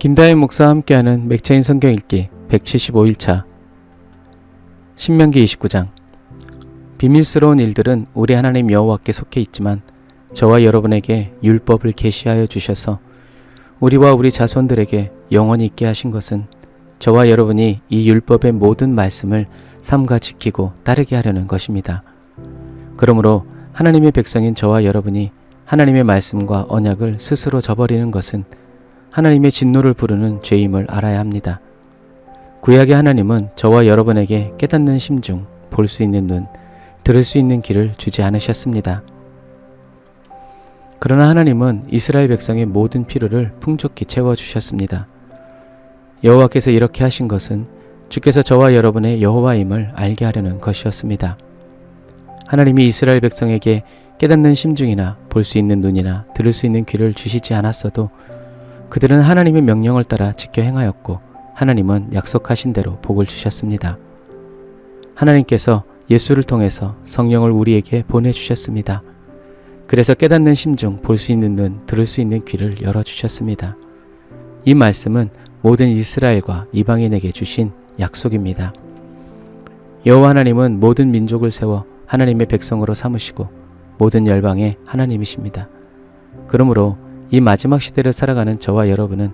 김다혜 목사와 함께하는 맥체인 성경 읽기 175일차 신명기 29장. 비밀스러운 일들은 우리 하나님 여호와께 속해 있지만 저와 여러분에게 율법을 계시하여 주셔서 우리와 우리 자손들에게 영원히 있게 하신 것은 저와 여러분이 이 율법의 모든 말씀을 삼가 지키고 따르게 하려는 것입니다. 그러므로 하나님의 백성인 저와 여러분이 하나님의 말씀과 언약을 스스로 저버리는 것은 하나님의 진노를 부르는 죄임을 알아야 합니다. 구약의 하나님은 저와 여러분에게 깨닫는 심중, 볼 수 있는 눈, 들을 수 있는 귀를 주지 않으셨습니다. 그러나 하나님은 이스라엘 백성의 모든 필요를 풍족히 채워주셨습니다. 여호와께서 이렇게 하신 것은 주께서 저와 여러분의 여호와임을 알게 하려는 것이었습니다. 하나님이 이스라엘 백성에게 깨닫는 심중이나 볼 수 있는 눈이나 들을 수 있는 귀를 주시지 않았어도 그들은 하나님의 명령을 따라 지켜 행하였고 하나님은 약속하신 대로 복을 주셨습니다. 하나님께서 예수를 통해서 성령을 우리에게 보내주셨습니다. 그래서 깨닫는 심중, 볼 수 있는 눈, 들을 수 있는 귀를 열어주셨습니다. 이 말씀은 모든 이스라엘과 이방인에게 주신 약속입니다. 여호와 하나님은 모든 민족을 세워 하나님의 백성으로 삼으시고 모든 열방의 하나님이십니다. 그러므로 이 마지막 시대를 살아가는 저와 여러분은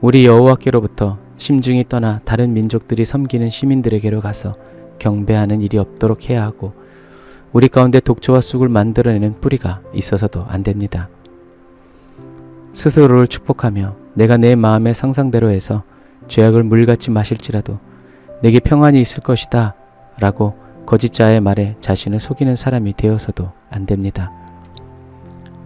우리 여호와께로부터 심중이 떠나 다른 민족들이 섬기는 시민들에게로 가서 경배하는 일이 없도록 해야 하고 우리 가운데 독초와 쑥을 만들어내는 뿌리가 있어서도 안 됩니다. 스스로를 축복하며 내가 내 마음의 상상대로 해서 죄악을 물같이 마실지라도 내게 평안이 있을 것이다 라고 거짓자의 말에 자신을 속이는 사람이 되어서도 안 됩니다.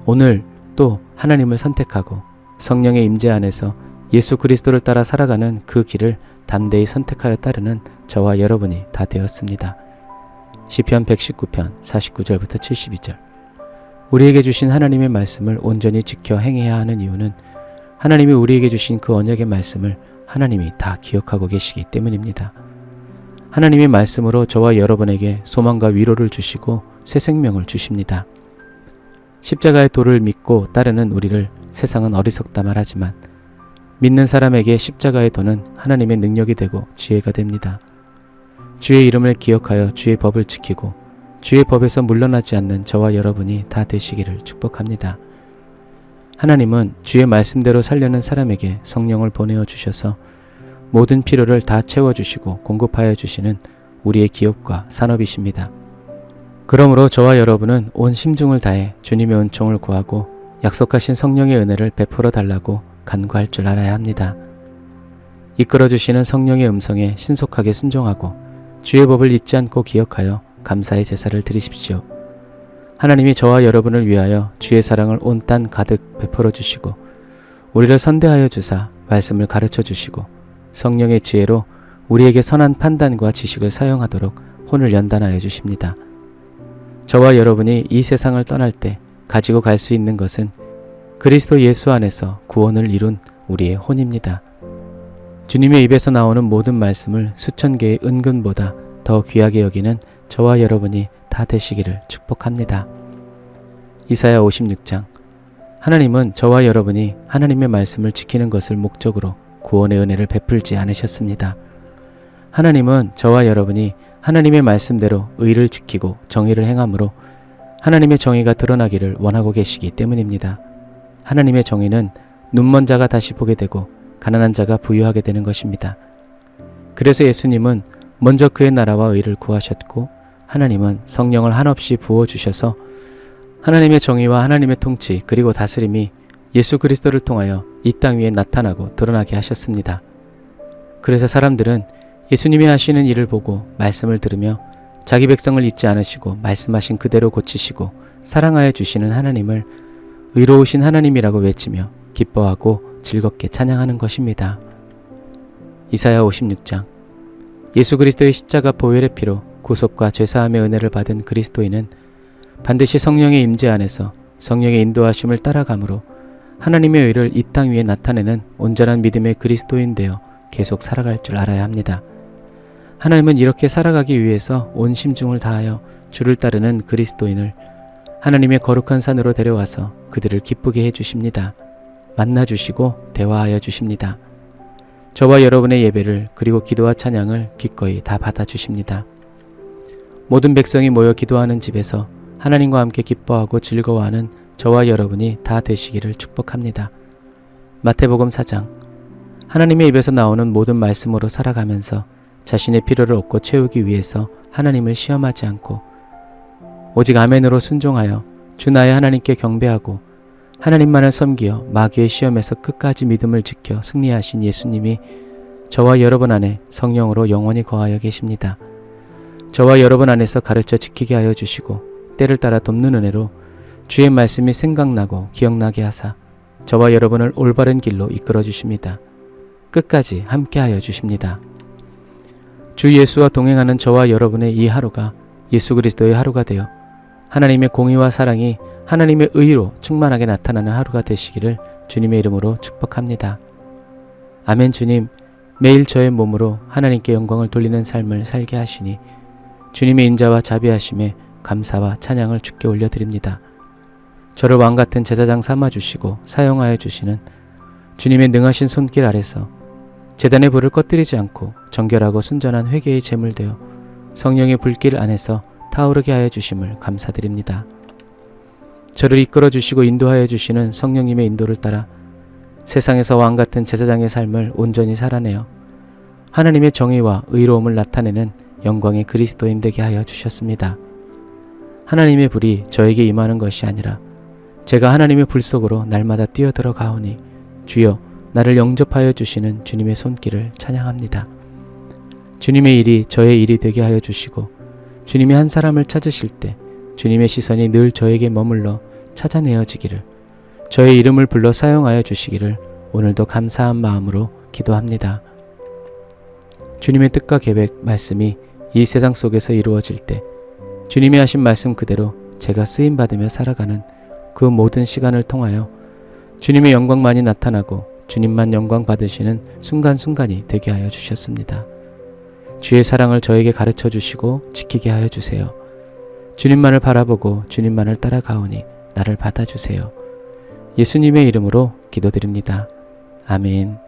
오늘 또 하나님을 선택하고 성령의 임재 안에서 예수 그리스도를 따라 살아가는 그 길을 담대히 선택하여 따르는 저와 여러분이 다 되었습니다. 시편 119편 49절부터 72절. 우리에게 주신 하나님의 말씀을 온전히 지켜 행해야 하는 이유는 하나님이 우리에게 주신 그 언약의 말씀을 하나님이 다 기억하고 계시기 때문입니다. 하나님의 말씀으로 저와 여러분에게 소망과 위로를 주시고 새 생명을 주십니다. 십자가의 도를 믿고 따르는 우리를 세상은 어리석다 말하지만 믿는 사람에게 십자가의 도는 하나님의 능력이 되고 지혜가 됩니다. 주의 이름을 기억하여 주의 법을 지키고 주의 법에서 물러나지 않는 저와 여러분이 다 되시기를 축복합니다. 하나님은 주의 말씀대로 살려는 사람에게 성령을 보내어 주셔서 모든 필요를 다 채워주시고 공급하여 주시는 우리의 기업과 산업이십니다. 그러므로 저와 여러분은 온 심중을 다해 주님의 은총을 구하고 약속하신 성령의 은혜를 베풀어 달라고 간구할 줄 알아야 합니다. 이끌어 주시는 성령의 음성에 신속하게 순종하고 주의 법을 잊지 않고 기억하여 감사의 제사를 드리십시오. 하나님이 저와 여러분을 위하여 주의 사랑을 온 땅 가득 베풀어 주시고 우리를 선대하여 주사 말씀을 가르쳐 주시고 성령의 지혜로 우리에게 선한 판단과 지식을 사용하도록 혼을 연단하여 주십니다. 저와 여러분이 이 세상을 떠날 때 가지고 갈 수 있는 것은 그리스도 예수 안에서 구원을 이룬 우리의 혼입니다. 주님의 입에서 나오는 모든 말씀을 수천 개의 은근보다 더 귀하게 여기는 저와 여러분이 다 되시기를 축복합니다. 이사야 56장. 하나님은 저와 여러분이 하나님의 말씀을 지키는 것을 목적으로 구원의 은혜를 베풀지 않으셨습니다. 하나님은 저와 여러분이 하나님의 말씀대로 의를 지키고 정의를 행함으로 하나님의 정의가 드러나기를 원하고 계시기 때문입니다. 하나님의 정의는 눈먼 자가 다시 보게 되고 가난한 자가 부유하게 되는 것입니다. 그래서 예수님은 먼저 그의 나라와 의를 구하셨고 하나님은 성령을 한없이 부어주셔서 하나님의 정의와 하나님의 통치 그리고 다스림이 예수 그리스도를 통하여 이 땅 위에 나타나고 드러나게 하셨습니다. 그래서 사람들은 예수님이 하시는 일을 보고 말씀을 들으며 자기 백성을 잊지 않으시고 말씀하신 그대로 고치시고 사랑하여 주시는 하나님을 의로우신 하나님이라고 외치며 기뻐하고 즐겁게 찬양하는 것입니다. 이사야 56장. 예수 그리스도의 십자가 보혈의 피로 구속과 죄사함의 은혜를 받은 그리스도인은 반드시 성령의 임재 안에서 성령의 인도하심을 따라감으로 하나님의 의를 이 땅 위에 나타내는 온전한 믿음의 그리스도인 되어 계속 살아갈 줄 알아야 합니다. 하나님은 이렇게 살아가기 위해서 온 심중을 다하여 주를 따르는 그리스도인을 하나님의 거룩한 산으로 데려와서 그들을 기쁘게 해주십니다. 만나주시고 대화하여 주십니다. 저와 여러분의 예배를 그리고 기도와 찬양을 기꺼이 다 받아주십니다. 모든 백성이 모여 기도하는 집에서 하나님과 함께 기뻐하고 즐거워하는 저와 여러분이 다 되시기를 축복합니다. 마태복음 4장. 하나님의 입에서 나오는 모든 말씀으로 살아가면서 자신의 필요를 얻고 채우기 위해서 하나님을 시험하지 않고 오직 아멘으로 순종하여 주 나의 하나님께 경배하고 하나님만을 섬기어 마귀의 시험에서 끝까지 믿음을 지켜 승리하신 예수님이 저와 여러분 안에 성령으로 영원히 거하여 계십니다. 저와 여러분 안에서 가르쳐 지키게 하여 주시고 때를 따라 돕는 은혜로 주의 말씀이 생각나고 기억나게 하사 저와 여러분을 올바른 길로 이끌어 주십니다. 끝까지 함께하여 주십니다. 주 예수와 동행하는 저와 여러분의 이 하루가 예수 그리스도의 하루가 되어 하나님의 공의와 사랑이 하나님의 의로 충만하게 나타나는 하루가 되시기를 주님의 이름으로 축복합니다. 아멘. 주님, 매일 저의 몸으로 하나님께 영광을 돌리는 삶을 살게 하시니 주님의 인자와 자비하심에 감사와 찬양을 주께 올려드립니다. 저를 왕같은 제사장 삼아주시고 사용하여 주시는 주님의 능하신 손길 아래서 제단의 불을 꺼뜨리지 않고 정결하고 순전한 회개의 제물 되어 성령의 불길 안에서 타오르게 하여 주심을 감사드립니다. 저를 이끌어 주시고 인도하여 주시는 성령님의 인도를 따라 세상에서 왕같은 제사장의 삶을 온전히 살아내어 하나님의 정의와 의로움을 나타내는 영광의 그리스도인 되게 하여 주셨습니다. 하나님의 불이 저에게 임하는 것이 아니라 제가 하나님의 불 속으로 날마다 뛰어들어 가오니 주여 나를 영접하여 주시는 주님의 손길을 찬양합니다. 주님의 일이 저의 일이 되게 하여 주시고 주님이 한 사람을 찾으실 때 주님의 시선이 늘 저에게 머물러 찾아내어지기를 저의 이름을 불러 사용하여 주시기를 오늘도 감사한 마음으로 기도합니다. 주님의 뜻과 계획, 말씀이 이 세상 속에서 이루어질 때 주님이 하신 말씀 그대로 제가 쓰임받으며 살아가는 그 모든 시간을 통하여 주님의 영광만이 나타나고 주님만 영광 받으시는 순간순간이 되게 하여 주셨습니다. 주의 사랑을 저에게 가르쳐 주시고 지키게 하여 주세요. 주님만을 바라보고 주님만을 따라가오니 나를 받아주세요. 예수님의 이름으로 기도드립니다. 아멘.